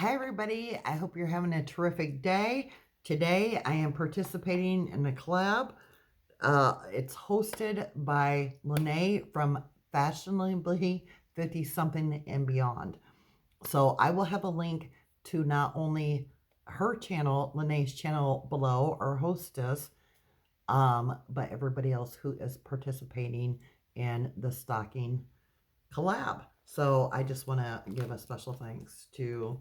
Hi, everybody. I hope you're having a terrific day. Today, I am participating in a collab. It's hosted by Linnae from Fashionably 50-something and beyond. So I will have a link to not only her channel, Linnae's channel below, our hostess, but everybody else who is participating in the stocking collab. So I just want to give a special thanks to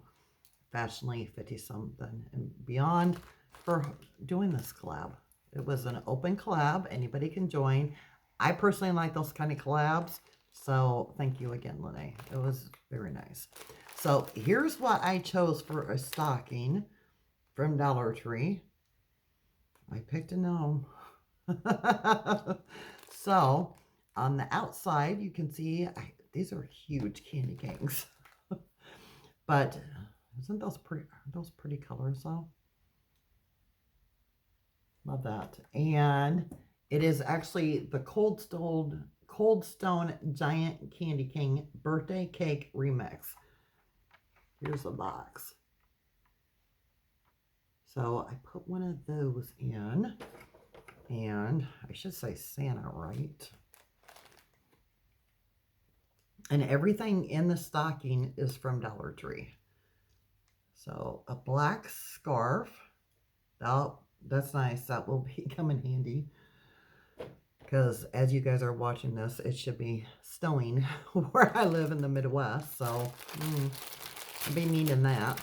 Fashionably 50-something and beyond for doing this collab. It was an open collab. Anybody can join. I personally like those kind of collabs. So thank you again, Linnae. It was very nice. So here's what I chose for a stocking from Dollar Tree. I picked a gnome. So on the outside, you can see these are huge candy canes. But isn't those pretty colors though? Love that. And it is actually the Cold Stone Giant Candy King Birthday Cake Remix. Here's the box. So I put one of those in, and I should say Santa, right? And everything in the stocking is from Dollar Tree. So a black scarf. Oh, that's nice. That will come in handy. Because as you guys are watching this, it should be snowing where I live in the Midwest. So I'll be needing that.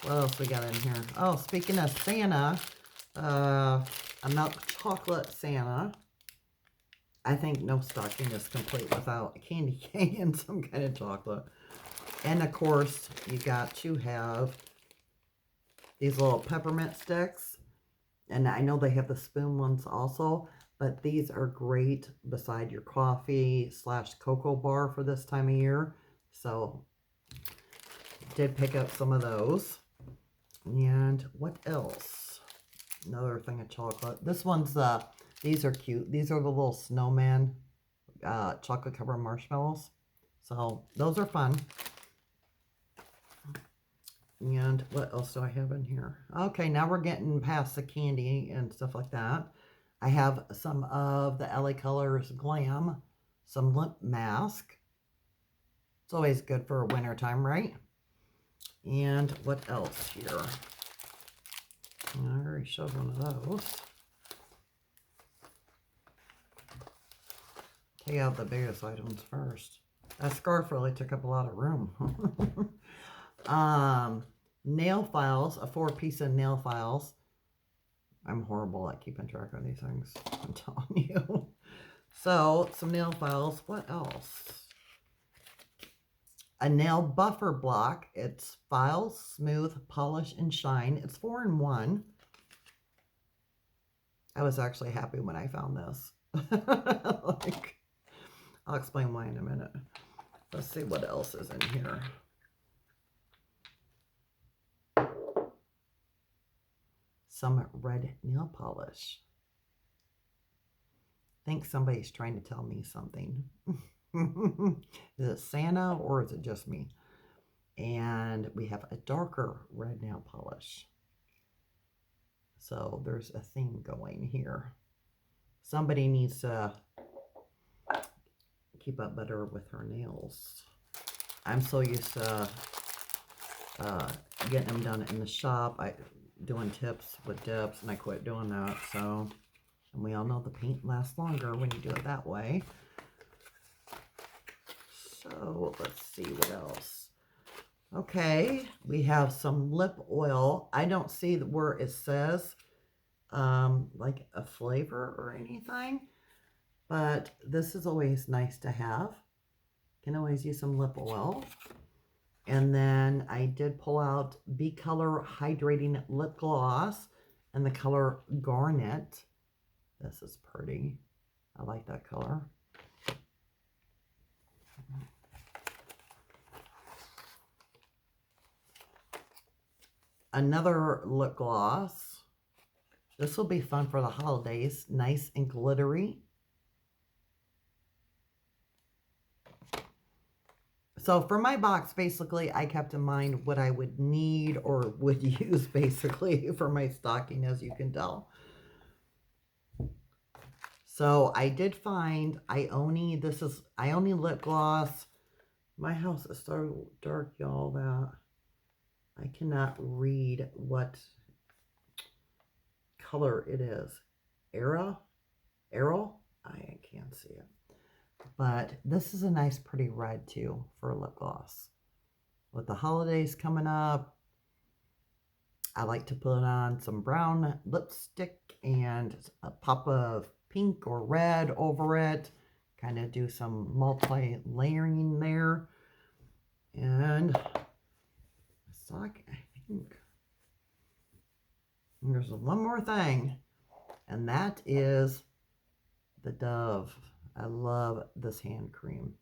What else we got in here? Oh, speaking of Santa, a milk chocolate Santa. I think no stocking is complete without a candy cane and some kind of chocolate. And of course, you got to have these little peppermint sticks. And I know they have the spoon ones also, but these are great beside your coffee / cocoa bar for this time of year. So did pick up some of those. And what else? Another thing of chocolate. This one's these are cute. These are the little snowman chocolate covered marshmallows. So those are fun. And what else do I have in here? Okay, now we're getting past the candy and stuff like that. I have some of the LA Colors Glam, some lip mask. It's always good for winter time, right? And what else here? I already showed one of those. Take out the biggest items first. That scarf really took up a lot of room. Nail files, a 4-piece of nail files. I'm horrible at keeping track of these things, I'm telling you. So, some nail files. What else? A nail buffer block. It's file, smooth, polish, and shine. It's 4-in-1. I was actually happy when I found this. I'll explain why in a minute. Let's see what else is in here. Some red nail polish. I think somebody's trying to tell me something. Is it Santa or is it just me? And we have a darker red nail polish. So there's a theme going here. Somebody needs to keep up better with her nails. I'm so used to getting them done in the shop. Doing tips with dips, and I quit doing that. So, and we all know the paint lasts longer when you do it that way. So let's see what else. Okay, we have some lip oil. I don't see where it says like a flavor or anything, but this is always nice to have. Can always use some lip oil. And then I did pull out B-Color Hydrating Lip Gloss in the color Garnet. This is pretty. I like that color. Another lip gloss. This will be fun for the holidays. Nice and glittery. So for my box, basically, I kept in mind what I would need or would use basically for my stocking, as you can tell. So I did find Ioni. This is Ioni lip gloss. My house is so dark, y'all, that I cannot read what color it is. Arrow? I can't see it. But this is a nice pretty red too for a lip gloss. With the holidays coming up, I like to put on some brown lipstick and a pop of pink or red over it. Kind of do some multi-layering there. And sock, I think. And there's one more thing, and that is the Dove. I love this hand cream.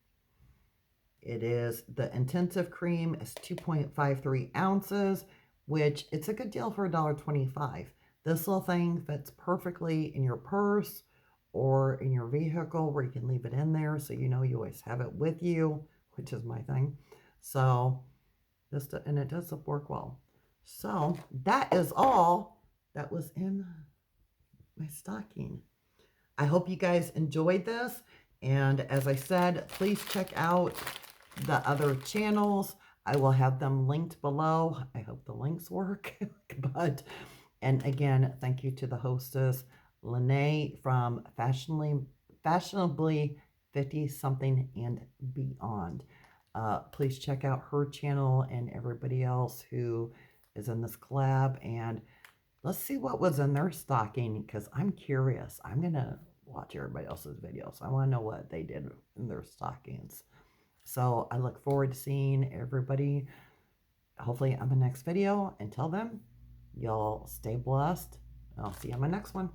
It is the intensive cream. It's 2.53 ounces, which it's a good deal for $1.25. This little thing fits perfectly in your purse or in your vehicle where you can leave it in there so you know you always have it with you, which is my thing. So and it does work well. So that is all that was in my stocking. I hope you guys enjoyed this. And as I said, please check out the other channels. I will have them linked below. I hope the links work. And again, thank you to the hostess, Linnae from Fashionably 50-something and beyond. Please check out her channel and everybody else who is in this collab. And let's see what was in their stocking, because I'm curious. I'm going to watch everybody else's videos. I want to know what they did in their stockings. So I look forward to seeing everybody, hopefully on the next video. Until then, y'all stay blessed. I'll see you on my next one.